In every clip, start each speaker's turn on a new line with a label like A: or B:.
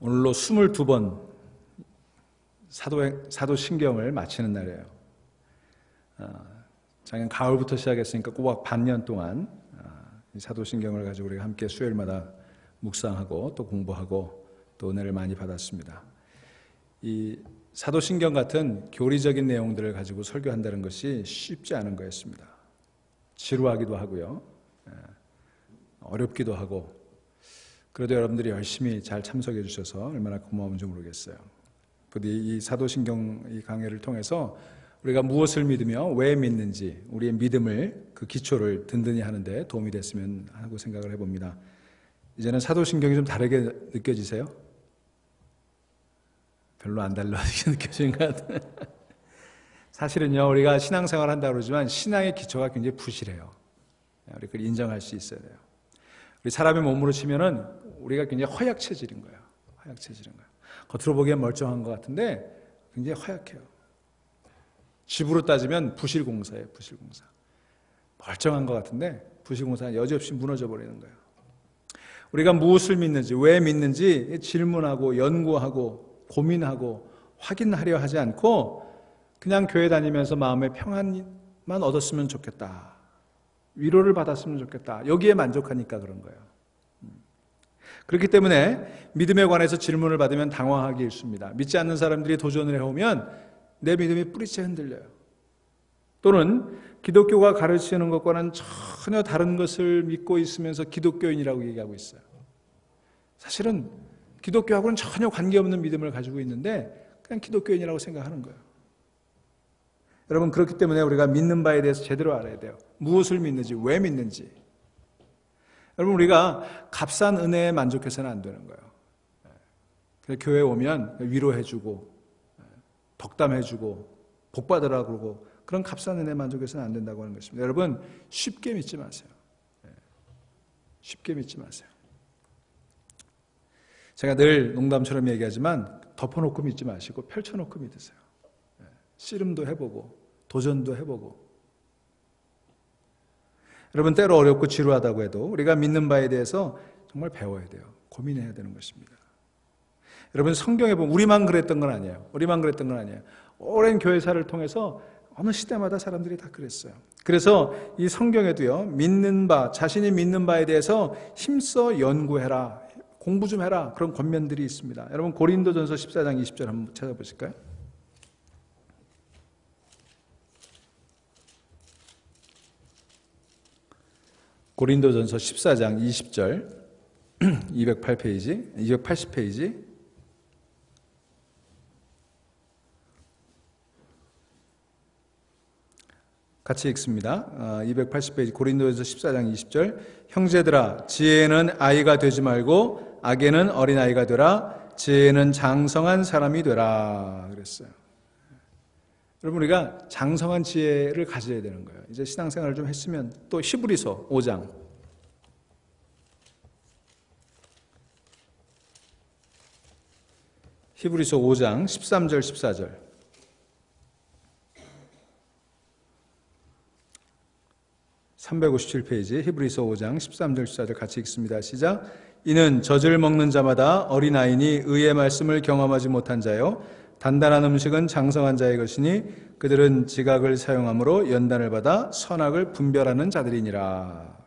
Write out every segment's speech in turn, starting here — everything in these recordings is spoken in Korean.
A: 오늘로 22번 사도신경을 마치는 날이에요. 작년 가을부터 시작했으니까 꼬박 반년 동안 이 사도신경을 가지고 우리가 함께 수요일마다 묵상하고 또 공부하고 또 은혜를 많이 받았습니다. 이 사도신경 같은 교리적인 내용들을 가지고 설교한다는 것이 쉽지 않은 거였습니다. 지루하기도 하고요. 어렵기도 하고, 그래도 여러분들이 열심히 잘 참석해 주셔서 얼마나 고마운지 모르겠어요. 부디 이 사도신경 이 강해를 통해서 우리가 무엇을 믿으며 왜 믿는지 우리의 믿음을, 그 기초를 든든히 하는데 도움이 됐으면 하고 생각을 해봅니다. 이제는 사도신경이 좀 다르게 느껴지세요? 별로 안 달라지게 느껴지는 것 같아요. 사실은요, 우리가 신앙생활 한다고 그러지만 신앙의 기초가 굉장히 부실해요. 우리 그걸 인정할 수 있어야 돼요. 우리 사람의 몸으로 치면은 우리가 굉장히 허약 체질인 거예요. 허약 체질인 거예요. 겉으로 보기엔 멀쩡한 것 같은데 굉장히 허약해요. 집으로 따지면 부실공사예요. 부실공사. 멀쩡한 것 같은데 부실공사는 여지없이 무너져 버리는 거예요. 우리가 무엇을 믿는지, 왜 믿는지 질문하고 연구하고 고민하고 확인하려 하지 않고 그냥 교회 다니면서 마음의 평안만 얻었으면 좋겠다, 위로를 받았으면 좋겠다, 여기에 만족하니까 그런 거예요. 그렇기 때문에 믿음에 관해서 질문을 받으면 당황하기 일쑤입니다. 믿지 않는 사람들이 도전을 해오면 내 믿음이 뿌리째 흔들려요. 또는 기독교가 가르치는 것과는 전혀 다른 것을 믿고 있으면서 기독교인이라고 얘기하고 있어요. 사실은 기독교하고는 전혀 관계없는 믿음을 가지고 있는데 그냥 기독교인이라고 생각하는 거예요. 여러분, 그렇기 때문에 우리가 믿는 바에 대해서 제대로 알아야 돼요. 무엇을 믿는지, 왜 믿는지. 여러분, 우리가 값싼 은혜에 만족해서는 안 되는 거예요. 교회에 오면 위로해주고 덕담해주고 복받으라고 그러고 그런 값싼 은혜에 만족해서는 안 된다고 하는 것입니다. 여러분, 쉽게 믿지 마세요. 쉽게 믿지 마세요. 제가 늘 농담처럼 얘기하지만 덮어놓고 믿지 마시고 펼쳐놓고 믿으세요. 씨름도 해보고 도전도 해보고. 여러분, 때로 어렵고 지루하다고 해도 우리가 믿는 바에 대해서 정말 배워야 돼요. 고민해야 되는 것입니다. 여러분, 성경에 보면 우리만 그랬던 건 아니에요. 우리만 그랬던 건 아니에요. 오랜 교회사를 통해서 어느 시대마다 사람들이 다 그랬어요. 그래서 이 성경에도요, 믿는 바, 자신이 믿는 바에 대해서 힘써 연구해라, 공부 좀 해라, 그런 권면들이 있습니다. 여러분, 고린도전서 14장 20절 한번 찾아보실까요? 고린도전서 14장 20절 208페이지 280페이지 같이 읽습니다. 280페이지 고린도전서 14장 20절 형제들아, 지혜는 아이가 되지 말고 악에는 어린아이가 되라. 지혜는 장성한 사람이 되라 그랬어요. 여러분, 우리가 장성한 지혜를 가져야 되는 거예요. 이제 신앙생활을 좀 했으면. 또 히브리서 5장 히브리서 5장 13절 14절 357페이지 히브리서 5장 13절 14절 같이 읽습니다. 시작. 이는 젖을 먹는 자마다 어린아이니 의의 말씀을 경험하지 못한 자요 단단한 음식은 장성한 자의 것이니 그들은 지각을 사용함으로 연단을 받아 선악을 분별하는 자들이니라.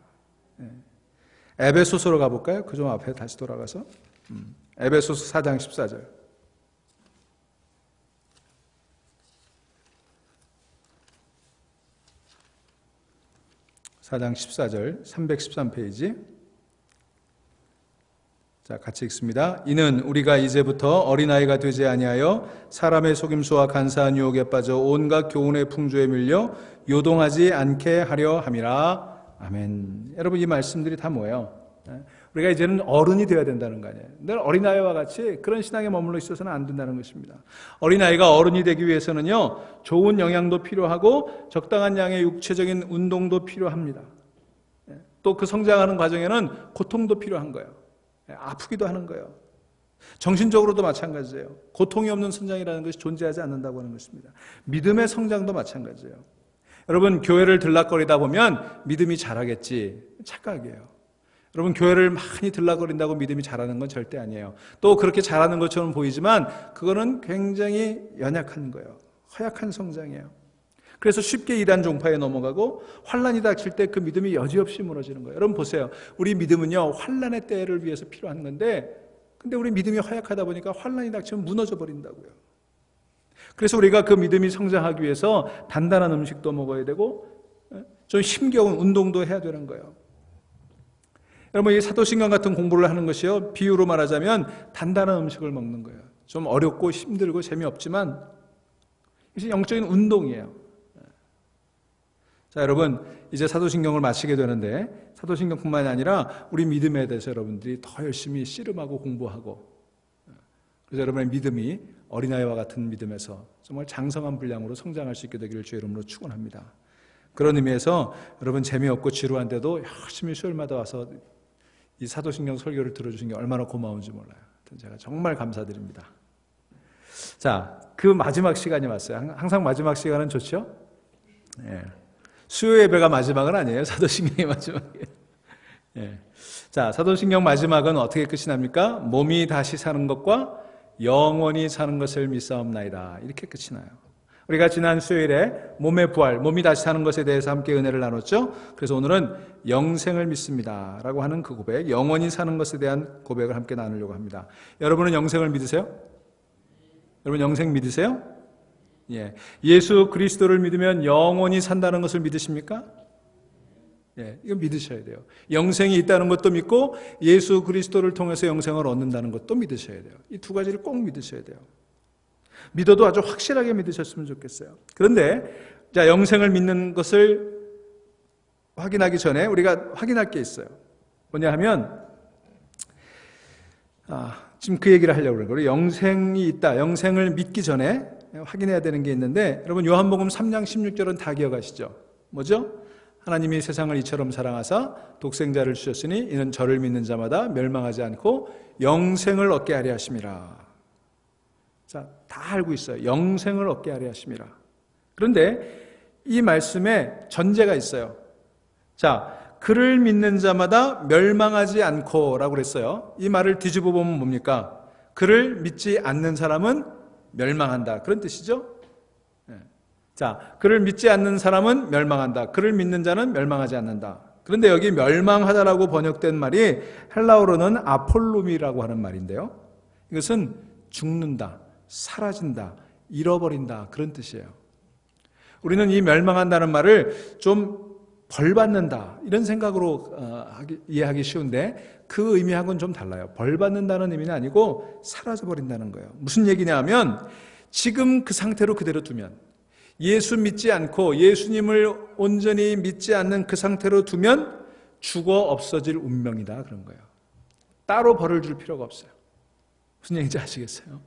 A: 에베소서로 가볼까요? 그 좀 앞에 다시 돌아가서 에베소서 4장 14절 4장 14절 313페이지 자, 같이 읽습니다. 이는 우리가 이제부터 어린아이가 되지 아니하여 사람의 속임수와 간사한 유혹에 빠져 온갖 교훈의 풍조에 밀려 요동하지 않게 하려 함이라. 아멘. 여러분, 이 말씀들이 다 뭐예요? 우리가 이제는 어른이 되어야 된다는 거 아니에요. 늘 어린아이와 같이 그런 신앙에 머물러 있어서는 안 된다는 것입니다. 어린아이가 어른이 되기 위해서는요, 좋은 영양도 필요하고 적당한 양의 육체적인 운동도 필요합니다. 또 그 성장하는 과정에는 고통도 필요한 거예요. 아프기도 하는 거예요. 정신적으로도 마찬가지예요. 고통이 없는 성장이라는 것이 존재하지 않는다고 하는 것입니다. 믿음의 성장도 마찬가지예요. 여러분, 교회를 들락거리다 보면 믿음이 자라겠지, 착각이에요. 여러분, 교회를 많이 들락거린다고 믿음이 자라는 건 절대 아니에요. 또 그렇게 자라는 것처럼 보이지만 그거는 굉장히 연약한 거예요. 허약한 성장이에요. 그래서 쉽게 이단 종파에 넘어가고 환난이 닥칠 때 그 믿음이 여지없이 무너지는 거예요. 여러분 보세요. 우리 믿음은요, 환난의 때를 위해서 필요한 건데, 근데 우리 믿음이 허약하다 보니까 환난이 닥치면 무너져 버린다고요. 그래서 우리가 그 믿음이 성장하기 위해서 단단한 음식도 먹어야 되고 좀 힘겨운 운동도 해야 되는 거예요. 여러분, 이 사도신경 같은 공부를 하는 것이요, 비유로 말하자면 단단한 음식을 먹는 거예요. 좀 어렵고 힘들고 재미없지만 이것이 영적인 운동이에요. 자, 여러분, 이제 사도신경을 마치게 되는데 사도신경뿐만이 아니라 우리 믿음에 대해서 여러분들이 더 열심히 씨름하고 공부하고, 그래서 여러분의 믿음이 어린아이와 같은 믿음에서 정말 장성한 분량으로 성장할 수 있게 되기를 주의 이름으로 축원합니다. 그런 의미에서 여러분, 재미없고 지루한데도 열심히 수요일마다 와서 이 사도신경 설교를 들어주신 게 얼마나 고마운지 몰라요. 제가 정말 감사드립니다. 자, 그 마지막 시간이 왔어요. 항상 마지막 시간은 좋죠? 예. 수요 예배가 마지막은 아니에요. 사도신경이 마지막이에요. 예. 자, 사도신경 마지막은 어떻게 끝이 납니까? 몸이 다시 사는 것과 영원히 사는 것을 믿사옵나이다. 이렇게 끝이 나요. 우리가 지난 수요일에 몸의 부활, 몸이 다시 사는 것에 대해서 함께 은혜를 나눴죠. 그래서 오늘은 영생을 믿습니다 라고 하는 그 고백, 영원히 사는 것에 대한 고백을 함께 나누려고 합니다. 여러분은 영생을 믿으세요? 여러분, 영생 믿으세요? 예. 예수 그리스도를 믿으면 영원히 산다는 것을 믿으십니까? 예, 이거 믿으셔야 돼요. 영생이 있다는 것도 믿고 예수 그리스도를 통해서 영생을 얻는다는 것도 믿으셔야 돼요. 이 두 가지를 꼭 믿으셔야 돼요. 믿어도 아주 확실하게 믿으셨으면 좋겠어요. 그런데 자, 영생을 믿는 것을 확인하기 전에 우리가 확인할 게 있어요. 뭐냐 하면 지금 그 얘기를 하려고 그래요. 영생이 있다. 영생을 믿기 전에 확인해야 되는 게 있는데, 여러분, 요한복음 3장 16절은 다 기억하시죠? 뭐죠? 하나님이 세상을 이처럼 사랑하사 독생자를 주셨으니 이는 저를 믿는 자마다 멸망하지 않고 영생을 얻게 하려 하심이라. 자, 다 알고 있어요. 영생을 얻게 하려 하심이라. 그런데 이 말씀에 전제가 있어요. 자, 그를 믿는 자마다 멸망하지 않고 라고 그랬어요. 이 말을 뒤집어 보면 뭡니까? 그를 믿지 않는 사람은 멸망한다, 그런 뜻이죠. 자, 그를 믿지 않는 사람은 멸망한다. 그를 믿는 자는 멸망하지 않는다. 그런데 여기 멸망하다라고 번역된 말이 헬라어로는 아폴루미라고 하는 말인데요, 이것은 죽는다, 사라진다, 잃어버린다, 그런 뜻이에요. 우리는 이 멸망한다는 말을 좀 벌받는다 이런 생각으로 이해하기 쉬운데 그 의미하고는 좀 달라요. 벌받는다는 의미는 아니고 사라져버린다는 거예요. 무슨 얘기냐 하면 지금 그 상태로 그대로 두면, 예수 믿지 않고 예수님을 온전히 믿지 않는 그 상태로 두면 죽어 없어질 운명이다, 그런 거예요. 따로 벌을 줄 필요가 없어요. 무슨 얘기인지 아시겠어요?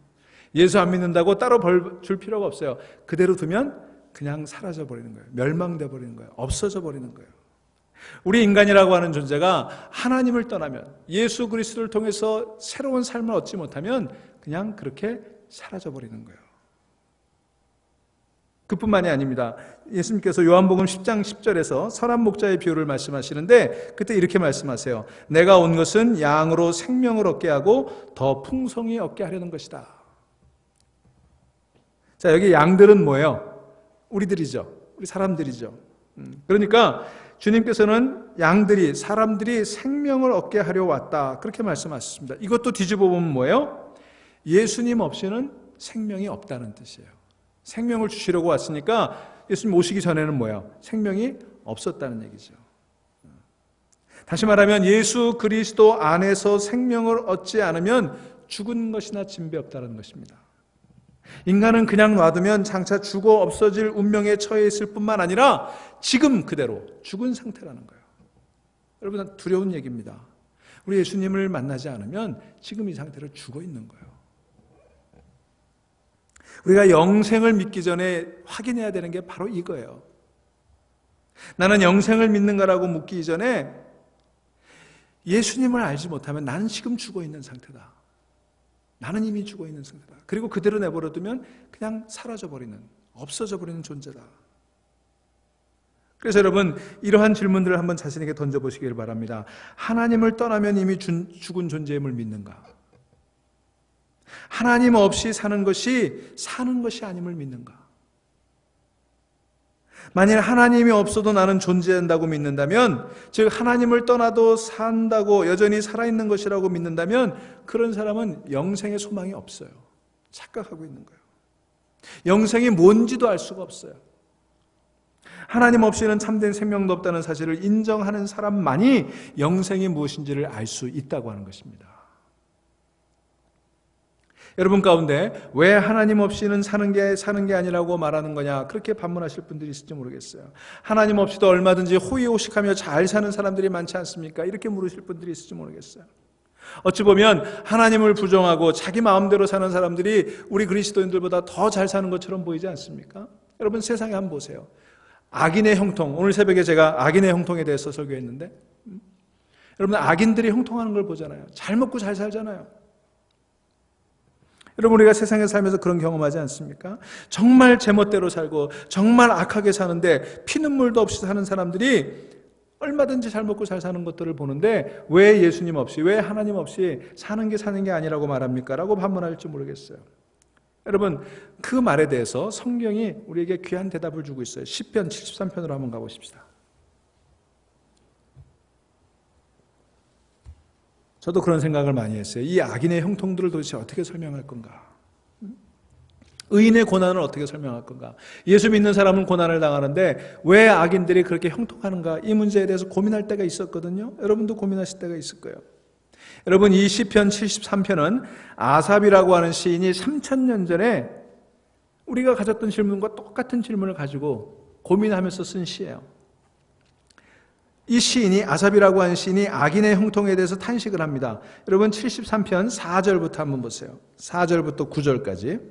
A: 예수 안 믿는다고 따로 벌 줄 필요가 없어요. 그대로 두면 그냥 사라져 버리는 거예요. 멸망돼 버리는 거예요. 없어져 버리는 거예요. 우리 인간이라고 하는 존재가 하나님을 떠나면, 예수 그리스도를 통해서 새로운 삶을 얻지 못하면 그냥 그렇게 사라져 버리는 거예요. 그뿐만이 아닙니다. 예수님께서 요한복음 10장 10절에서 선한 목자의 비유를 말씀하시는데 그때 이렇게 말씀하세요. 내가 온 것은 양으로 생명을 얻게 하고 더 풍성히 얻게 하려는 것이다. 자, 여기 양들은 뭐예요? 우리들이죠. 우리 사람들이죠. 그러니까 주님께서는 양들이, 사람들이 생명을 얻게 하려 왔다, 그렇게 말씀하셨습니다. 이것도 뒤집어 보면 뭐예요? 예수님 없이는 생명이 없다는 뜻이에요. 생명을 주시려고 왔으니까 예수님 오시기 전에는 뭐예요? 생명이 없었다는 얘기죠. 다시 말하면 예수 그리스도 안에서 생명을 얻지 않으면 죽은 것이나 진배 없다는 것입니다. 인간은 그냥 놔두면 장차 죽어 없어질 운명에 처해 있을 뿐만 아니라 지금 그대로 죽은 상태라는 거예요. 여러분, 두려운 얘기입니다. 우리 예수님을 만나지 않으면 지금 이 상태로 죽어 있는 거예요. 우리가 영생을 믿기 전에 확인해야 되는 게 바로 이거예요. 나는 영생을 믿는가라고 묻기 전에 예수님을 알지 못하면 나는 지금 죽어 있는 상태다. 나는 이미 죽어 있는 상태다. 그리고 그대로 내버려두면 그냥 사라져버리는, 없어져버리는 존재다. 그래서 여러분, 이러한 질문들을 한번 자신에게 던져보시길 바랍니다. 하나님을 떠나면 이미 죽은 존재임을 믿는가? 하나님 없이 사는 것이 아님을 믿는가? 만일 하나님이 없어도 나는 존재한다고 믿는다면, 즉 하나님을 떠나도 산다고, 여전히 살아있는 것이라고 믿는다면, 그런 사람은 영생의 소망이 없어요. 착각하고 있는 거예요. 영생이 뭔지도 알 수가 없어요. 하나님 없이는 참된 생명도 없다는 사실을 인정하는 사람만이 영생이 무엇인지를 알 수 있다고 하는 것입니다. 여러분 가운데 왜 하나님 없이는 사는 게 아니라고 말하는 거냐, 그렇게 반문하실 분들이 있을지 모르겠어요. 하나님 없이도 얼마든지 호의호식하며 잘 사는 사람들이 많지 않습니까? 이렇게 물으실 분들이 있을지 모르겠어요. 어찌 보면 하나님을 부정하고 자기 마음대로 사는 사람들이 우리 그리스도인들보다 더 잘 사는 것처럼 보이지 않습니까? 여러분, 세상에 한번 보세요. 악인의 형통, 오늘 새벽에 제가 악인의 형통에 대해서 설교했는데, 여러분, 악인들이 형통하는 걸 보잖아요. 잘 먹고 잘 살잖아요. 여러분, 우리가 세상에 살면서 그런 경험하지 않습니까? 정말 제멋대로 살고 정말 악하게 사는데 피눈물도 없이 사는 사람들이 얼마든지 잘 먹고 잘 사는 것들을 보는데, 왜 예수님 없이, 왜 하나님 없이 사는 게 아니라고 말합니까? 라고 반문할지 모르겠어요. 여러분, 그 말에 대해서 성경이 우리에게 귀한 대답을 주고 있어요. 시편 73편으로 한번 가보십시다. 저도 그런 생각을 많이 했어요. 이 악인의 형통들을 도대체 어떻게 설명할 건가? 의인의 고난을 어떻게 설명할 건가? 예수 믿는 사람은 고난을 당하는데 왜 악인들이 그렇게 형통하는가? 이 문제에 대해서 고민할 때가 있었거든요. 여러분도 고민하실 때가 있을 거예요. 여러분, 이 시편 73편은 아삽이라고 하는 시인이 3000년 전에 우리가 가졌던 질문과 똑같은 질문을 가지고 고민하면서 쓴 시예요. 이 시인이, 아삽이라고 하는 시인이 악인의 형통에 대해서 탄식을 합니다. 여러분, 73편 4절부터 한번 보세요. 4절부터 9절까지.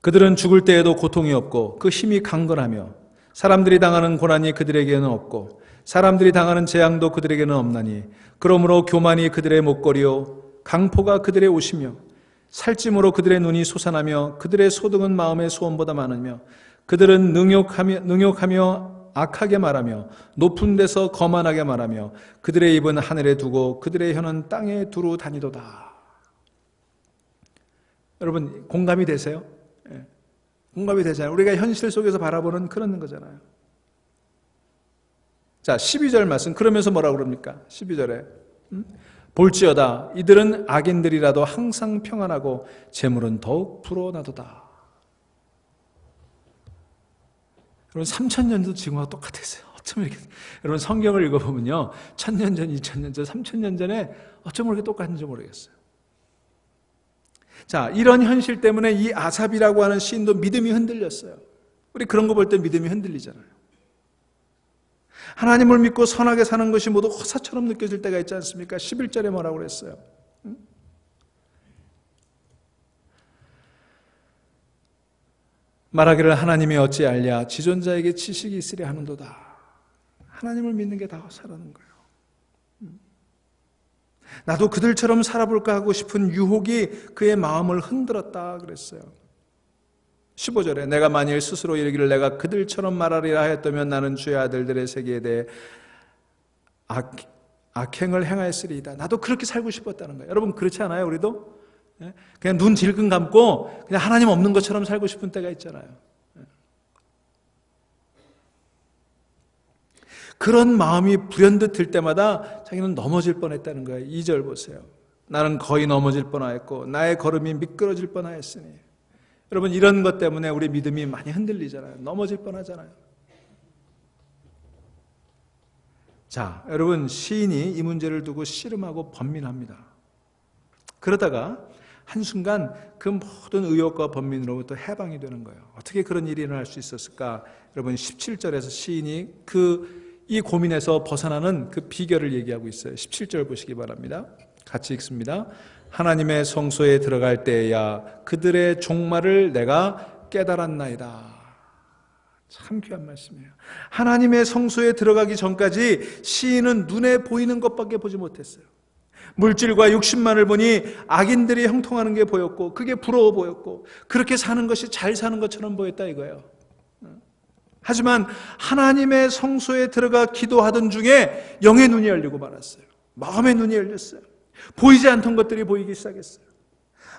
A: 그들은 죽을 때에도 고통이 없고 그 힘이 강건하며 사람들이 당하는 고난이 그들에게는 없고 사람들이 당하는 재앙도 그들에게는 없나니 그러므로 교만이 그들의 목걸이요 강포가 그들의 옷이며 살찜으로 그들의 눈이 솟아나며 그들의 소득은 마음의 소원보다 많으며 그들은 능욕하며 악하게 말하며 높은 데서 거만하게 말하며 그들의 입은 하늘에 두고 그들의 혀는 땅에 두루 다니도다. 여러분, 공감이 되세요? 예. 공감이 되잖아요. 우리가 현실 속에서 바라보는 그런 거잖아요. 자, 12절 말씀. 그러면서 뭐라고 그럽니까? 12절에 볼지어다 이들은 악인들이라도 항상 평안하고 재물은 더욱 불어나도다. 여러분, 3000년도 지금하고 똑같았어요. 어쩌면 이렇게, 여러분 성경을 읽어보면요, 1000년 전, 2000년 전, 3000년 전에 어쩌면 이렇게 똑같은지 모르겠어요. 자, 이런 현실 때문에 이 아삽이라고 하는 시인도 믿음이 흔들렸어요. 우리 그런 거 볼 때 믿음이 흔들리잖아요. 하나님을 믿고 선하게 사는 것이 모두 허사처럼 느껴질 때가 있지 않습니까? 11절에 뭐라고 그랬어요? 말하기를 하나님이 어찌 알랴 지존자에게 지식이 있으랴 하는도다. 하나님을 믿는 게 다 허사라는 거예요. 나도 그들처럼 살아볼까 하고 싶은 유혹이 그의 마음을 흔들었다 그랬어요. 15절에 내가 만일 스스로 이르기를 내가 그들처럼 말하리라 하였다면 나는 주의 아들들의 세계에 대해 악행을 행하였으리이다. 나도 그렇게 살고 싶었다는 거예요. 여러분, 그렇지 않아요? 우리도? 그냥 눈 질끈 감고 그냥 하나님 없는 것처럼 살고 싶은 때가 있잖아요. 그런 마음이 불현듯 들 때마다 자기는 넘어질 뻔했다는 거예요. 2절 보세요. 나는 거의 넘어질 뻔하였고 나의 걸음이 미끄러질 뻔하였으니. 여러분, 이런 것 때문에 우리 믿음이 많이 흔들리잖아요. 넘어질 뻔하잖아요. 자, 여러분, 시인이 이 문제를 두고 씨름하고 번민합니다. 그러다가 한순간 그 모든 의혹과 번민으로부터 해방이 되는 거예요. 어떻게 그런 일이 일어날 수 있었을까? 여러분, 17절에서 시인이 이 고민에서 벗어나는 그 비결을 얘기하고 있어요. 17절 보시기 바랍니다. 같이 읽습니다. 하나님의 성소에 들어갈 때야 그들의 종말을 내가 깨달았나이다. 참 귀한 말씀이에요. 하나님의 성소에 들어가기 전까지 시인은 눈에 보이는 것밖에 보지 못했어요. 물질과 육신만을 보니 악인들이 형통하는 게 보였고 그게 부러워 보였고 그렇게 사는 것이 잘 사는 것처럼 보였다 이거예요. 하지만 하나님의 성소에 들어가 기도하던 중에 영의 눈이 열리고 말았어요. 마음의 눈이 열렸어요. 보이지 않던 것들이 보이기 시작했어요.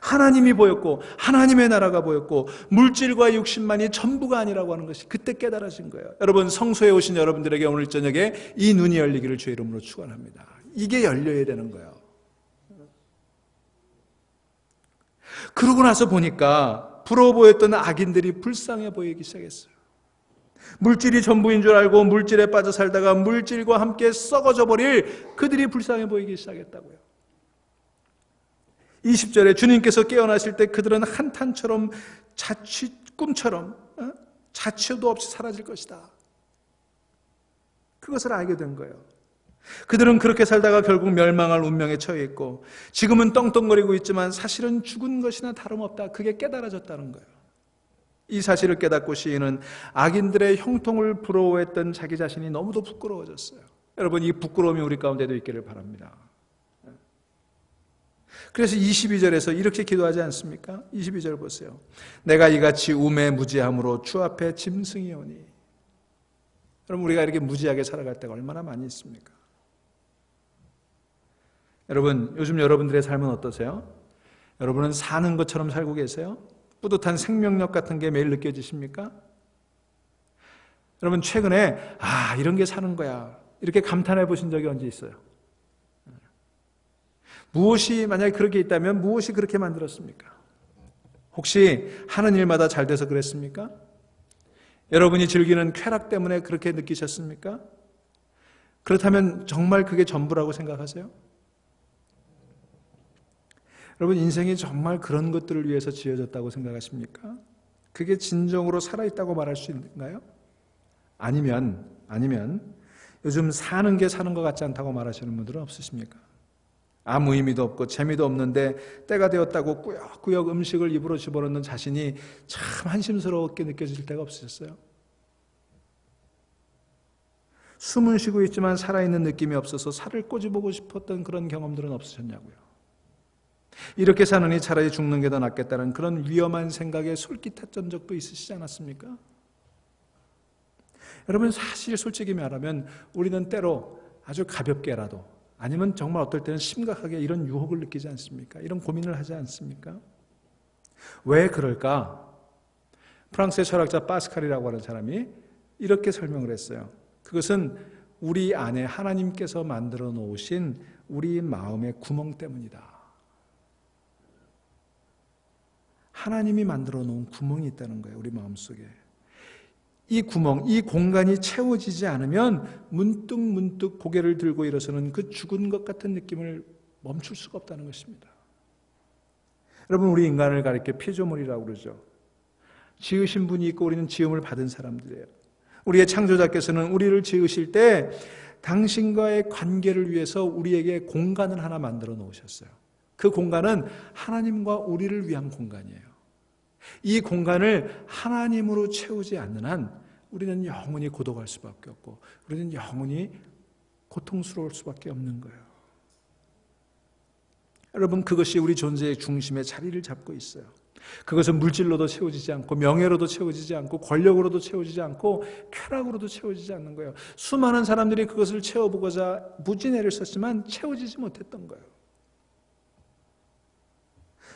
A: 하나님이 보였고 하나님의 나라가 보였고 물질과 육신만이 전부가 아니라고 하는 것이 그때 깨달아진 거예요. 여러분, 성소에 오신 여러분들에게 오늘 저녁에 이 눈이 열리기를 주의 이름으로 축원합니다. 이게 열려야 되는 거예요. 그러고 나서 보니까 부러워 보였던 악인들이 불쌍해 보이기 시작했어요. 물질이 전부인 줄 알고 물질에 빠져 살다가 물질과 함께 썩어져 버릴 그들이 불쌍해 보이기 시작했다고요. 20절에 주님께서 깨어나실 때 그들은 한탄처럼 꿈처럼 자취도 없이 사라질 것이다. 그것을 알게 된 거예요. 그들은 그렇게 살다가 결국 멸망할 운명에 처해 있고 지금은 떵떵거리고 있지만 사실은 죽은 것이나 다름없다. 그게 깨달아졌다는 거예요. 이 사실을 깨닫고 시인은 악인들의 형통을 부러워했던 자기 자신이 너무도 부끄러워졌어요. 여러분, 이 부끄러움이 우리 가운데도 있기를 바랍니다. 그래서 22절에서 이렇게 기도하지 않습니까? 22절 보세요. 내가 이같이 우매무지함으로 주 앞에 짐승이 오니. 여러분, 우리가 이렇게 무지하게 살아갈 때가 얼마나 많이 있습니까? 여러분, 요즘 여러분들의 삶은 어떠세요? 여러분은 사는 것처럼 살고 계세요? 뿌듯한 생명력 같은 게 매일 느껴지십니까? 여러분, 최근에 이런 게 사는 거야 이렇게 감탄해 보신 적이 언제 있어요? 무엇이 만약에 그렇게 있다면 무엇이 그렇게 만들었습니까? 혹시 하는 일마다 잘 돼서 그랬습니까? 여러분이 즐기는 쾌락 때문에 그렇게 느끼셨습니까? 그렇다면 정말 그게 전부라고 생각하세요? 여러분, 인생이 정말 그런 것들을 위해서 지어졌다고 생각하십니까? 그게 진정으로 살아있다고 말할 수 있는가요? 아니면 요즘 사는 게 사는 것 같지 않다고 말하시는 분들은 없으십니까? 아무 의미도 없고 재미도 없는데 때가 되었다고 꾸역꾸역 음식을 입으로 집어넣는 자신이 참 한심스럽게 느껴질 때가 없으셨어요? 숨은 쉬고 있지만 살아있는 느낌이 없어서 살을 꼬집어보고 싶었던 그런 경험들은 없으셨냐고요? 이렇게 사느니 차라리 죽는 게 더 낫겠다는 그런 위험한 생각에 솔깃했던 적도 있으시지 않았습니까? 여러분, 사실 솔직히 말하면 우리는 때로 아주 가볍게라도 아니면 정말 어떨 때는 심각하게 이런 유혹을 느끼지 않습니까? 이런 고민을 하지 않습니까? 왜 그럴까? 프랑스의 철학자 파스칼이라고 하는 사람이 이렇게 설명을 했어요. 그것은 우리 안에 하나님께서 만들어 놓으신 우리 마음의 구멍 때문이다. 하나님이 만들어 놓은 구멍이 있다는 거예요. 우리 마음속에. 이 구멍, 이 공간이 채워지지 않으면 문득 고개를 들고 일어서는 그 죽은 것 같은 느낌을 멈출 수가 없다는 것입니다. 여러분, 우리 인간을 가리켜 피조물이라고 그러죠. 지으신 분이 있고 우리는 지음을 받은 사람들이에요. 우리의 창조자께서는 우리를 지으실 때 당신과의 관계를 위해서 우리에게 공간을 하나 만들어 놓으셨어요. 그 공간은 하나님과 우리를 위한 공간이에요. 이 공간을 하나님으로 채우지 않는 한 우리는 영원히 고독할 수밖에 없고 우리는 영원히 고통스러울 수밖에 없는 거예요. 여러분, 그것이 우리 존재의 중심에 자리를 잡고 있어요. 그것은 물질로도 채워지지 않고 명예로도 채워지지 않고 권력으로도 채워지지 않고 쾌락으로도 채워지지 않는 거예요. 수많은 사람들이 그것을 채워보고자 무진애를 썼지만 채워지지 못했던 거예요.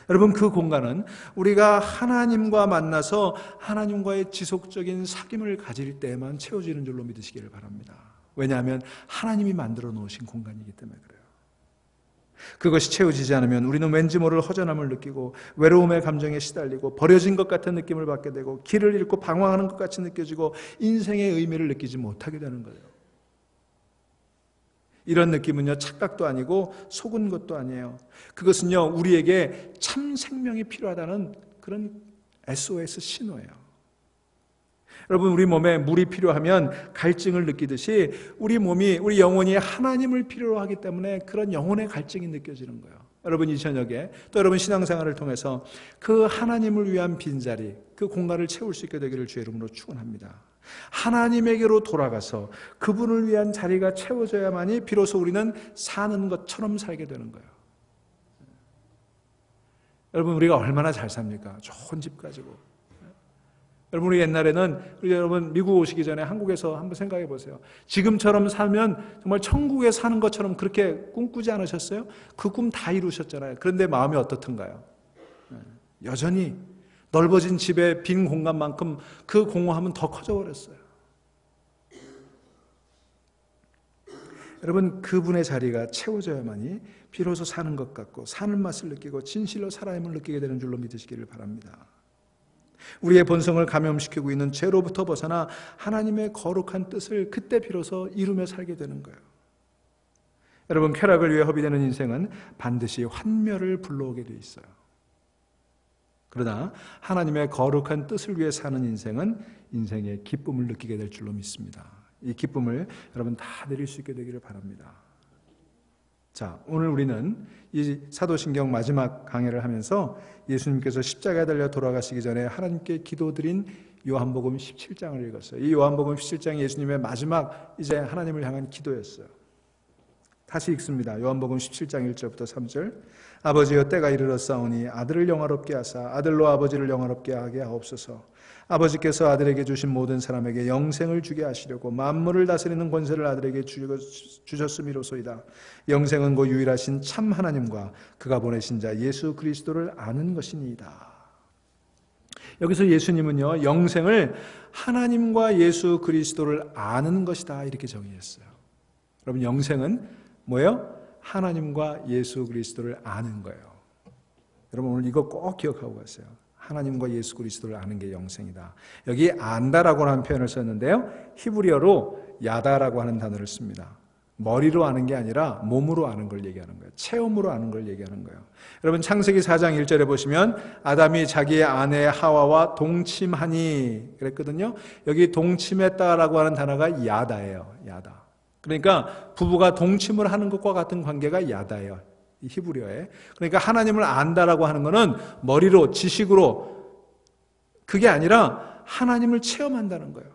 A: 여러분, 그 공간은 우리가 하나님과 만나서 하나님과의 지속적인 사귐을 가질 때에만 채워지는 줄로 믿으시기를 바랍니다. 왜냐하면 하나님이 만들어 놓으신 공간이기 때문에 그래요. 그것이 채워지지 않으면 우리는 왠지 모를 허전함을 느끼고 외로움의 감정에 시달리고 버려진 것 같은 느낌을 받게 되고 길을 잃고 방황하는 것 같이 느껴지고 인생의 의미를 느끼지 못하게 되는 거예요. 이런 느낌은요, 착각도 아니고 속은 것도 아니에요. 그것은요, 우리에게 참 생명이 필요하다는 그런 SOS 신호예요. 여러분, 우리 몸에 물이 필요하면 갈증을 느끼듯이 우리 영혼이 하나님을 필요로 하기 때문에 그런 영혼의 갈증이 느껴지는 거예요. 여러분, 이 저녁에 또 여러분 신앙생활을 통해서 그 하나님을 위한 빈자리, 그 공간을 채울 수 있게 되기를 주의 이름으로 축원합니다. 하나님에게로 돌아가서 그분을 위한 자리가 채워져야만이 비로소 우리는 사는 것처럼 살게 되는 거예요. 여러분, 우리가 얼마나 잘 삽니까? 좋은 집 가지고 여러분, 우리 옛날에는, 우리 여러분 미국 오시기 전에 한국에서 한번 생각해 보세요. 지금처럼 살면 정말 천국에 사는 것처럼 그렇게 꿈꾸지 않으셨어요? 그 꿈 다 이루셨잖아요. 그런데 마음이 어떻던가요? 여전히 넓어진 집에 빈 공간만큼 그 공허함은 더 커져 버렸어요. 여러분, 그분의 자리가 채워져야만이 비로소 사는 것 같고 사는 맛을 느끼고 진실로 살아임을 느끼게 되는 줄로 믿으시기를 바랍니다. 우리의 본성을 감염시키고 있는 죄로부터 벗어나 하나님의 거룩한 뜻을 그때 비로소 이루며 살게 되는 거예요. 여러분, 쾌락을 위해 허비되는 인생은 반드시 환멸을 불러오게 돼 있어요. 그러나 하나님의 거룩한 뜻을 위해 사는 인생은 인생의 기쁨을 느끼게 될 줄로 믿습니다. 이 기쁨을 여러분 다 누릴 수 있게 되기를 바랍니다. 자, 오늘 우리는 이 사도신경 마지막 강해를 하면서 예수님께서 십자가에 달려 돌아가시기 전에 하나님께 기도드린 요한복음 17장을 읽었어요. 이 요한복음 17장이 예수님의 마지막 이제 하나님을 향한 기도였어요. 다시 읽습니다. 요한복음 17장 1절부터 3절. 아버지여, 때가 이르렀사오니 아들을 영화롭게 하사 아들로 아버지를 영화롭게 하게 하옵소서. 아버지께서 아들에게 주신 모든 사람에게 영생을 주게 하시려고 만물을 다스리는 권세를 아들에게 주셨음이로소이다. 영생은 그 유일하신 참 하나님과 그가 보내신 자 예수 그리스도를 아는 것이니이다. 여기서 예수님은요, 영생을 하나님과 예수 그리스도를 아는 것이다 이렇게 정의했어요. 여러분, 영생은 뭐예요? 하나님과 예수 그리스도를 아는 거예요. 여러분, 오늘 이거 꼭 기억하고 가세요. 하나님과 예수 그리스도를 아는 게 영생이다. 여기 안다라고 하는 표현을 썼는데요, 히브리어로 야다라고 하는 단어를 씁니다. 머리로 아는 게 아니라 몸으로 아는 걸 얘기하는 거예요. 체험으로 아는 걸 얘기하는 거예요. 여러분, 창세기 4장 1절에 보시면 아담이 자기의 아내 하와와 동침하니 그랬거든요. 여기 동침했다라고 하는 단어가 야다예요. 야다. 그러니까 부부가 동침을 하는 것과 같은 관계가 야다예요. 이 히브리어에. 그러니까 하나님을 안다라고 하는 것은 머리로, 지식으로, 그게 아니라 하나님을 체험한다는 거예요.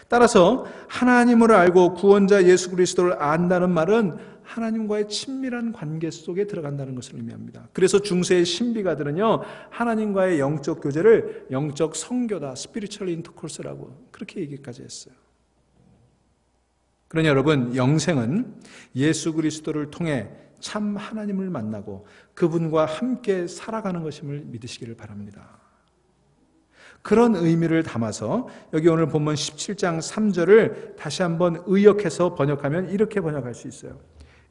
A: 따라서 하나님을 알고 구원자 예수 그리스도를 안다는 말은 하나님과의 친밀한 관계 속에 들어간다는 것을 의미합니다. 그래서 중세의 신비가들은요, 하나님과의 영적 교제를 영적 성교다, 스피리추얼 인터콜스라고 그렇게 얘기까지 했어요. 그러니 여러분, 영생은 예수 그리스도를 통해 참 하나님을 만나고 그분과 함께 살아가는 것임을 믿으시기를 바랍니다. 그런 의미를 담아서 여기 오늘 본문 17장 3절을 다시 한번 의역해서 번역하면 이렇게 번역할 수 있어요.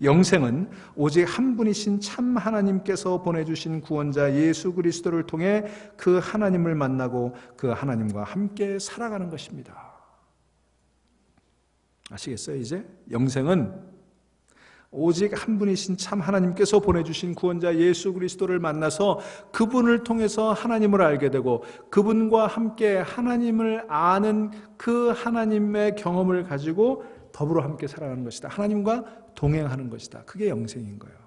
A: 영생은 오직 한 분이신 참 하나님께서 보내주신 구원자 예수 그리스도를 통해 그 하나님을 만나고 그 하나님과 함께 살아가는 것입니다. 아시겠어요? 이제 영생은 오직 한 분이신 참 하나님께서 보내주신 구원자 예수 그리스도를 만나서 그분을 통해서 하나님을 알게 되고 그분과 함께 하나님을 아는 그 하나님의 경험을 가지고 더불어 함께 살아가는 것이다. 하나님과 동행하는 것이다. 그게 영생인 거예요.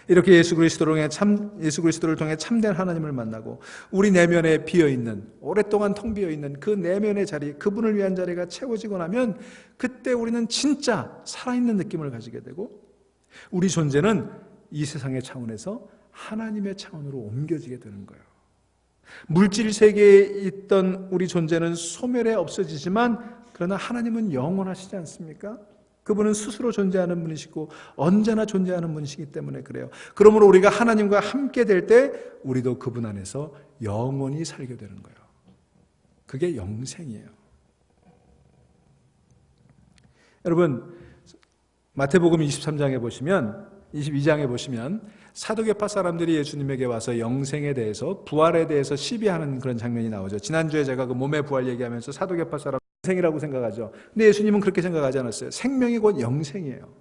A: 이렇게 예수 그리스도를 통해 참된 하나님을 만나고 우리 내면에 비어있는, 오랫동안 텅 비어있는 그 내면의 자리, 그분을 위한 자리가 채워지고 나면 그때 우리는 진짜 살아있는 느낌을 가지게 되고 우리 존재는 이 세상의 차원에서 하나님의 차원으로 옮겨지게 되는 거예요. 물질 세계에 있던 우리 존재는 소멸에 없어지지만 그러나 하나님은 영원하시지 않습니까? 그분은 스스로 존재하는 분이시고 언제나 존재하는 분이시기 때문에 그래요. 그러므로 우리가 하나님과 함께 될 때 우리도 그분 안에서 영원히 살게 되는 거예요. 그게 영생이에요. 여러분, 마태복음 23장에 보시면 22장에 보시면 사두개파 사람들이 예수님에게 와서 영생에 대해서, 부활에 대해서 시비하는 그런 장면이 나오죠. 지난주에 제가 그 몸의 부활 얘기하면서 사두개파 사람 생이라고 생각하죠. 근데 예수님은 그렇게 생각하지 않았어요. 생명이 곧 영생이에요.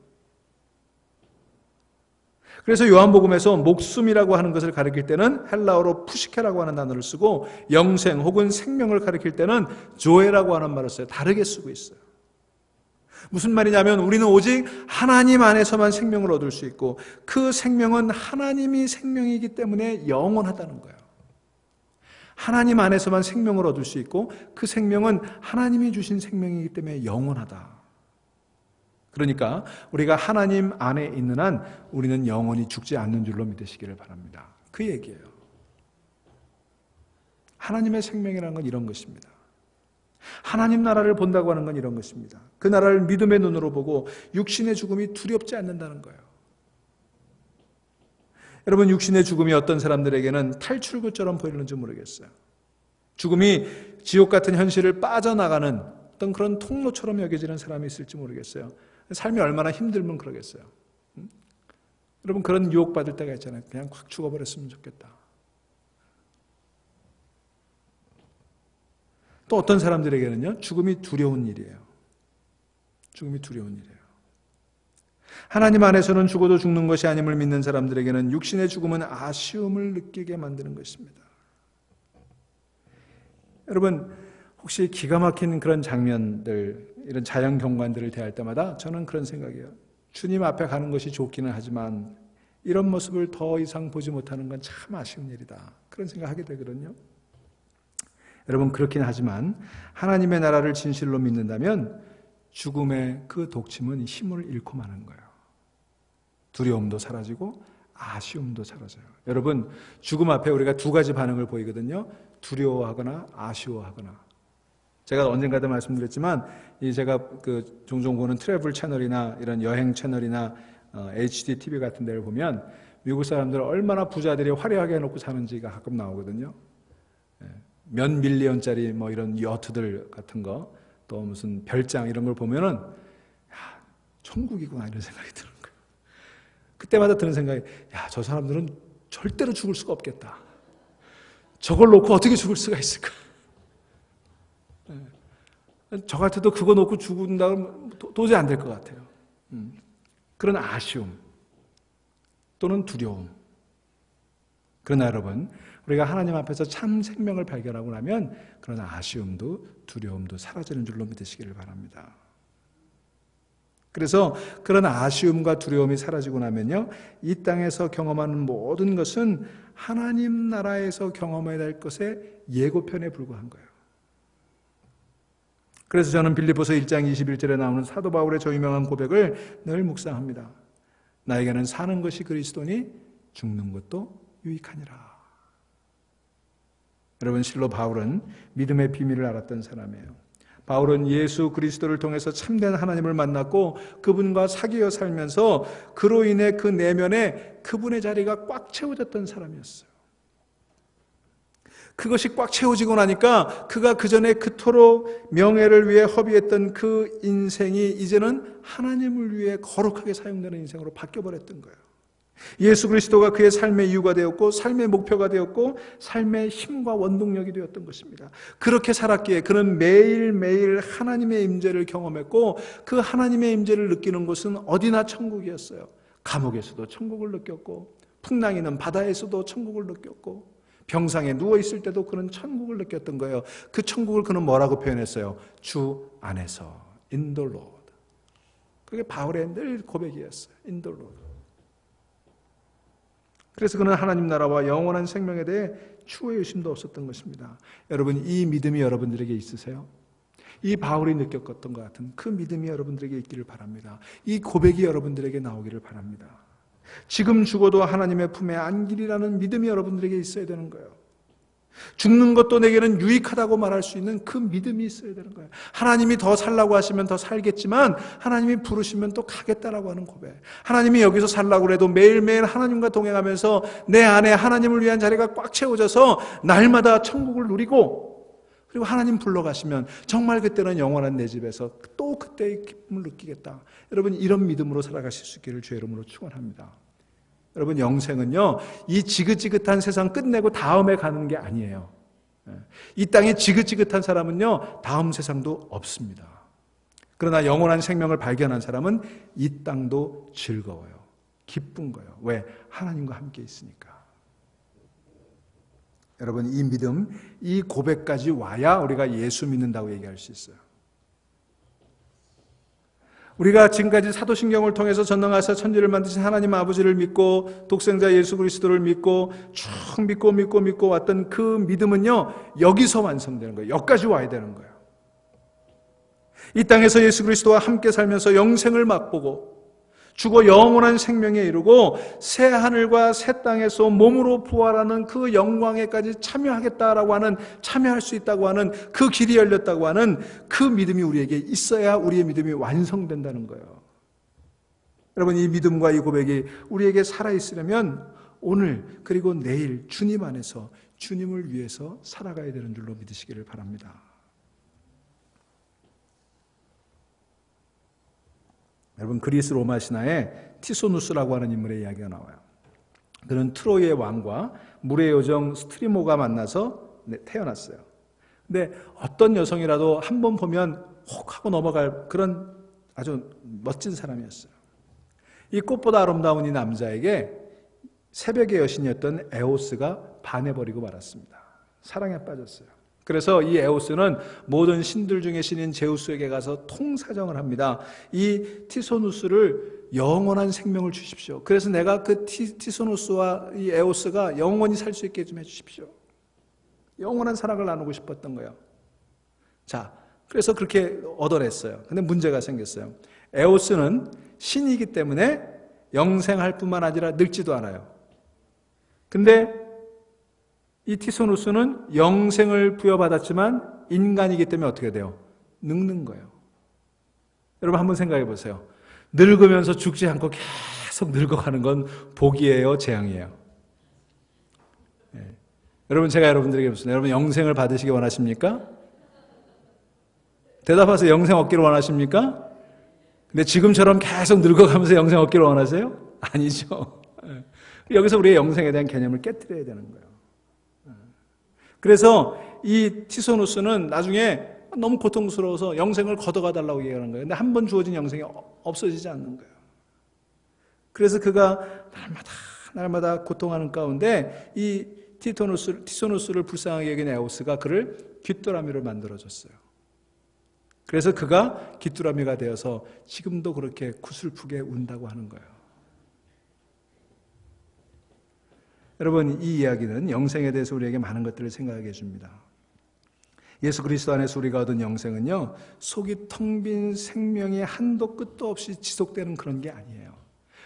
A: 그래서 요한복음에서 목숨이라고 하는 것을 가리킬 때는 헬라어로 푸시케라고 하는 단어를 쓰고 영생 혹은 생명을 가리킬 때는 조에라고 하는 말을 써요. 다르게 쓰고 있어요. 무슨 말이냐면 우리는 오직 하나님 안에서만 생명을 얻을 수 있고 그 생명은 하나님이 생명이기 때문에 영원하다는 거예요. 하나님 안에서만 생명을 얻을 수 있고 그 생명은 하나님이 주신 생명이기 때문에 영원하다. 그러니까 우리가 하나님 안에 있는 한 우리는 영원히 죽지 않는 줄로 믿으시기를 바랍니다. 그 얘기예요. 하나님의 생명이라는 건 이런 것입니다. 하나님 나라를 본다고 하는 건 이런 것입니다. 그 나라를 믿음의 눈으로 보고 육신의 죽음이 두렵지 않는다는 거예요. 여러분, 육신의 죽음이 어떤 사람들에게는 탈출구처럼 보이는지 모르겠어요. 죽음이 지옥 같은 현실을 빠져나가는 어떤 그런 통로처럼 여겨지는 사람이 있을지 모르겠어요. 삶이 얼마나 힘들면 그러겠어요. 여러분, 그런 유혹받을 때가 있잖아요. 그냥 확 죽어버렸으면 좋겠다. 또 어떤 사람들에게는요, 죽음이 두려운 일이에요. 죽음이 두려운 일이에요. 하나님 안에서는 죽어도 죽는 것이 아님을 믿는 사람들에게는 육신의 죽음은 아쉬움을 느끼게 만드는 것입니다. 여러분, 혹시 기가 막힌 그런 장면들, 이런 자연 경관들을 대할 때마다 저는 그런 생각이에요. 주님 앞에 가는 것이 좋기는 하지만 이런 모습을 더 이상 보지 못하는 건 참 아쉬운 일이다. 그런 생각하게 되거든요. 여러분, 그렇긴 하지만 하나님의 나라를 진실로 믿는다면 죽음의 그 독침은 힘을 잃고 마는 거예요. 두려움도 사라지고 아쉬움도 사라져요. 여러분, 죽음 앞에 우리가 두 가지 반응을 보이거든요. 두려워하거나 아쉬워하거나. 제가 언젠가도 말씀드렸지만 제가 종종 보는 트래블 채널이나 이런 여행 채널이나 HD TV 같은 데를 보면 미국 사람들 얼마나 부자들이 화려하게 해놓고 사는지가 가끔 나오거든요. 몇 밀리언짜리 뭐 이런 여트들 같은 거, 또 무슨 별장 이런 걸 보면은 야, 천국이구나 이런 생각이 드는 거예요. 그때마다 드는 생각이, 야, 저 사람들은 절대로 죽을 수가 없겠다. 저걸 놓고 어떻게 죽을 수가 있을까? 저 같아도 그거 놓고 죽는다면 도저히 안 될 것 같아요. 그런 아쉬움 또는 두려움. 그러나 여러분, 우리가 하나님 앞에서 참 생명을 발견하고 나면 그런 아쉬움도 두려움도 사라지는 줄로 믿으시기를 바랍니다. 그래서 그런 아쉬움과 두려움이 사라지고 나면요, 이 땅에서 경험하는 모든 것은 하나님 나라에서 경험해야 될 것의 예고편에 불과한 거예요. 그래서 저는 빌립보서 1장 21절에 나오는 사도 바울의 저 유명한 고백을 늘 묵상합니다. 나에게는 사는 것이 그리스도니 죽는 것도 유익하니라. 여러분, 실로 바울은 믿음의 비밀을 알았던 사람이에요. 바울은 예수 그리스도를 통해서 참된 하나님을 만났고 그분과 사귀어 살면서 그로 인해 그 내면에 그분의 자리가 꽉 채워졌던 사람이었어요. 그것이 꽉 채워지고 나니까 그가 그전에 그토록 명예를 위해 허비했던 그 인생이 이제는 하나님을 위해 거룩하게 사용되는 인생으로 바뀌어버렸던 거예요. 예수 그리스도가 그의 삶의 이유가 되었고 삶의 목표가 되었고 삶의 힘과 원동력이 되었던 것입니다. 그렇게 살았기에 그는 매일매일 하나님의 임재를 경험했고 그 하나님의 임재를 느끼는 곳은 어디나 천국이었어요. 감옥에서도 천국을 느꼈고 풍랑이는 바다에서도 천국을 느꼈고 병상에 누워있을 때도 그는 천국을 느꼈던 거예요. 그 천국을 그는 뭐라고 표현했어요? 주 안에서, in the Lord. 그게 바울의 늘 고백이었어요. in the Lord. 그래서 그는 하나님 나라와 영원한 생명에 대해 추후의 의심도 없었던 것입니다. 여러분, 이 믿음이 여러분들에게 있으세요? 이 바울이 느꼈던 것 같은 그 믿음이 여러분들에게 있기를 바랍니다. 이 고백이 여러분들에게 나오기를 바랍니다. 지금 죽어도 하나님의 품에 안기리라는 믿음이 여러분들에게 있어야 되는 거예요. 죽는 것도 내게는 유익하다고 말할 수 있는 그 믿음이 있어야 되는 거예요. 하나님이 더 살라고 하시면 더 살겠지만 하나님이 부르시면 또 가겠다라고 하는 고백. 하나님이 여기서 살라고 해도 매일매일 하나님과 동행하면서 내 안에 하나님을 위한 자리가 꽉 채워져서 날마다 천국을 누리고 그리고 하나님 불러가시면 정말 그때는 영원한 내 집에서 또 그때의 기쁨을 느끼겠다. 여러분, 이런 믿음으로 살아가실 수 있기를 주의 이름으로 축원합니다. 여러분, 영생은요, 이 지긋지긋한 세상 끝내고 다음에 가는 게 아니에요. 이 땅에 지긋지긋한 사람은요, 다음 세상도 없습니다. 그러나 영원한 생명을 발견한 사람은 이 땅도 즐거워요. 기쁜 거예요. 왜? 하나님과 함께 있으니까. 여러분, 이 믿음, 이 고백까지 와야 우리가 예수 믿는다고 얘기할 수 있어요. 우리가 지금까지 사도신경을 통해서 전능하사 천지를 만드신 하나님 아버지를 믿고 독생자 예수 그리스도를 믿고 쭉 믿고 왔던 그 믿음은요, 여기서 완성되는 거예요. 여기까지 와야 되는 거예요. 이 땅에서 예수 그리스도와 함께 살면서 영생을 맛보고 죽어 영원한 생명에 이르고 새 하늘과 새 땅에서 몸으로 부활하는 그 영광에까지 참여하겠다라고 하는, 참여할 수 있다고 하는 그 길이 열렸다고 하는 그 믿음이 우리에게 있어야 우리의 믿음이 완성된다는 거예요. 여러분, 이 믿음과 이 고백이 우리에게 살아있으려면 오늘 그리고 내일 주님 안에서 주님을 위해서 살아가야 되는 줄로 믿으시기를 바랍니다. 여러분, 그리스 로마 신화에 티소누스라고 하는 인물의 이야기가 나와요. 그는 트로이의 왕과 물의 요정 스트리모가 만나서 태어났어요. 근데 어떤 여성이라도 한 번 보면 혹 하고 넘어갈 그런 아주 멋진 사람이었어요. 이 꽃보다 아름다운 이 남자에게 새벽의 여신이었던 에오스가 반해버리고 말았습니다. 사랑에 빠졌어요. 그래서 이 에오스는 모든 신들 중에 신인 제우스에게 가서 통사정을 합니다. 이 티소누스를 영원한 생명을 주십시오. 그래서 내가 그 티소누스와 이 에오스가 영원히 살 수 있게 좀 해주십시오. 영원한 사랑을 나누고 싶었던 거예요. 자, 그래서 그렇게 얻어냈어요. 근데 문제가 생겼어요. 에오스는 신이기 때문에 영생할 뿐만 아니라 늙지도 않아요. 근데 이 티소누스는 영생을 부여받았지만 인간이기 때문에 어떻게 돼요? 늙는 거예요. 여러분 한번 생각해 보세요. 늙으면서 죽지 않고 계속 늙어가는 건 복이에요, 재앙이에요? 네. 여러분, 제가 여러분들에게 묻습니다. 여러분 영생을 받으시기 원하십니까? 대답하세요. 영생 얻기를 원하십니까? 근데 지금처럼 계속 늙어가면서 영생 얻기를 원하세요? 아니죠. 여기서 우리의 영생에 대한 개념을 깨트려야 되는 거예요. 그래서 이 티소누스는 나중에 너무 고통스러워서 영생을 걷어가 달라고 얘기하는 거예요. 근데 한 번 주어진 영생이 없어지지 않는 거예요. 그래서 그가 날마다 고통하는 가운데 이 티소누스를 불쌍하게 여긴 에오스가 그를 귀뚜라미를 만들어줬어요. 그래서 그가 귀뚜라미가 되어서 지금도 그렇게 구슬프게 운다고 하는 거예요. 여러분, 이 이야기는 영생에 대해서 우리에게 많은 것들을 생각하게 해줍니다. 예수 그리스도 안에서 우리가 얻은 영생은요, 속이 텅 빈 생명이 한도 끝도 없이 지속되는 그런 게 아니에요.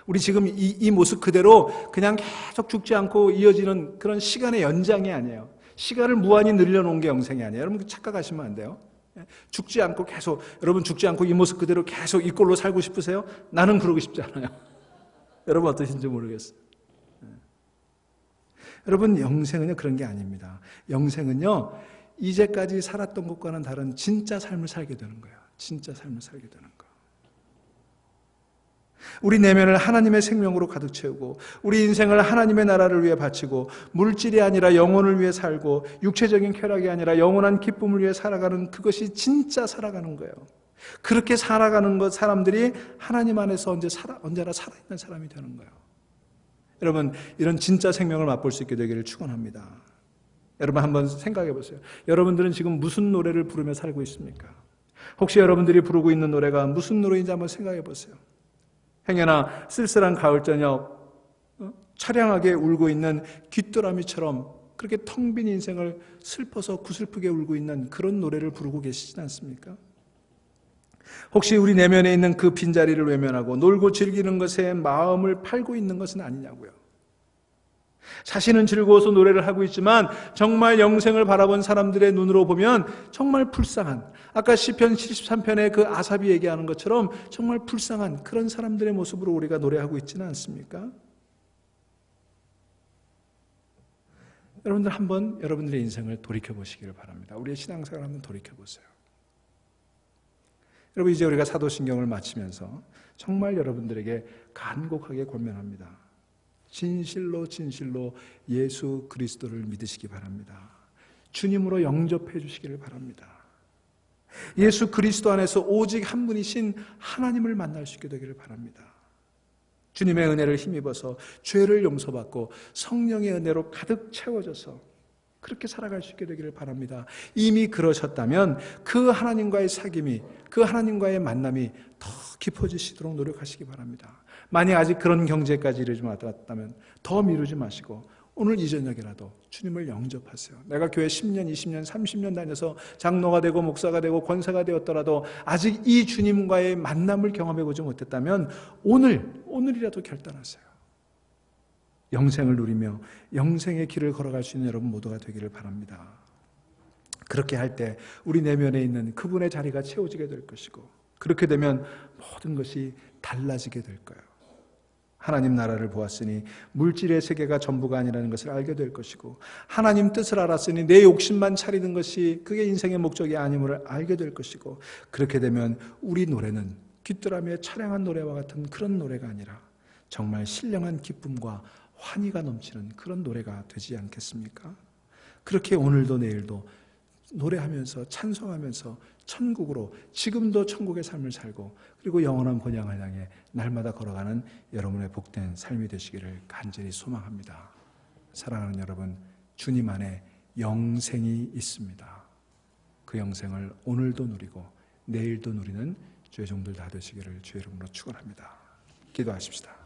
A: 우리 지금 이 모습 그대로 그냥 계속 죽지 않고 이어지는 그런 시간의 연장이 아니에요. 시간을 무한히 늘려놓은 게 영생이 아니에요. 여러분 착각하시면 안 돼요. 죽지 않고 계속, 여러분 죽지 않고 이 모습 그대로 계속 이 꼴로 살고 싶으세요? 나는 그러고 싶지 않아요. 여러분 어떠신지 모르겠어요. 여러분 영생은요 그런 게 아닙니다. 영생은요 이제까지 살았던 것과는 다른 진짜 삶을 살게 되는 거예요. 진짜 삶을 살게 되는 거. 우리 내면을 하나님의 생명으로 가득 채우고 우리 인생을 하나님의 나라를 위해 바치고 물질이 아니라 영혼을 위해 살고 육체적인 쾌락이 아니라 영원한 기쁨을 위해 살아가는, 그것이 진짜 살아가는 거예요. 그렇게 살아가는 것, 사람들이 하나님 안에서 언제나 살아있는 사람이 되는 거예요. 여러분 이런 진짜 생명을 맛볼 수 있게 되기를 축원합니다. 여러분 한번 생각해 보세요. 여러분들은 지금 무슨 노래를 부르며 살고 있습니까? 혹시 여러분들이 부르고 있는 노래가 무슨 노래인지 한번 생각해 보세요. 행여나 쓸쓸한 가을 저녁 처량하게 울고 있는 귀뚜라미처럼 그렇게 텅 빈 인생을 슬퍼서 구슬프게 울고 있는 그런 노래를 부르고 계시진 않습니까? 혹시 우리 내면에 있는 그 빈자리를 외면하고 놀고 즐기는 것에 마음을 팔고 있는 것은 아니냐고요. 자신은 즐거워서 노래를 하고 있지만 정말 영생을 바라본 사람들의 눈으로 보면 정말 불쌍한, 아까 시편 73편에 그 아삽이 얘기하는 것처럼 정말 불쌍한 그런 사람들의 모습으로 우리가 노래하고 있지는 않습니까? 여러분들 한번 여러분들의 인생을 돌이켜보시기를 바랍니다. 우리의 신앙생활을 한번 돌이켜보세요. 여러분 이제 우리가 사도신경을 마치면서 정말 여러분들에게 간곡하게 권면합니다. 진실로 예수 그리스도를 믿으시기 바랍니다. 주님으로 영접해 주시기를 바랍니다. 예수 그리스도 안에서 오직 한 분이신 하나님을 만날 수 있게 되기를 바랍니다. 주님의 은혜를 힘입어서 죄를 용서받고 성령의 은혜로 가득 채워져서 그렇게 살아갈 수 있게 되기를 바랍니다. 이미 그러셨다면 그 하나님과의 사귐이, 그 하나님과의 만남이 더 깊어지시도록 노력하시기 바랍니다. 만약 아직 그런 경제까지 이르지 못했다면 더 미루지 마시고 오늘 이 저녁이라도 주님을 영접하세요. 내가 교회 10년, 20년, 30년 다녀서 장로가 되고 목사가 되고 권사가 되었더라도 아직 이 주님과의 만남을 경험해보지 못했다면 오늘이라도 결단하세요. 영생을 누리며 영생의 길을 걸어갈 수 있는 여러분 모두가 되기를 바랍니다. 그렇게 할 때 우리 내면에 있는 그분의 자리가 채워지게 될 것이고, 그렇게 되면 모든 것이 달라지게 될 거예요. 하나님 나라를 보았으니 물질의 세계가 전부가 아니라는 것을 알게 될 것이고, 하나님 뜻을 알았으니 내 욕심만 차리는 것이 그게 인생의 목적이 아님을 알게 될 것이고, 그렇게 되면 우리 노래는 귀뚜라미의 찬양한 노래와 같은 그런 노래가 아니라 정말 신령한 기쁨과 환희가 넘치는 그런 노래가 되지 않겠습니까? 그렇게 오늘도 내일도 노래하면서 찬송하면서 천국으로, 지금도 천국의 삶을 살고 그리고 영원한 본향을 향해 날마다 걸어가는 여러분의 복된 삶이 되시기를 간절히 소망합니다. 사랑하는 여러분, 주님 안에 영생이 있습니다. 그 영생을 오늘도 누리고 내일도 누리는 주의 종들 다 되시기를 주의 이름으로 축원합니다. 기도하십시다.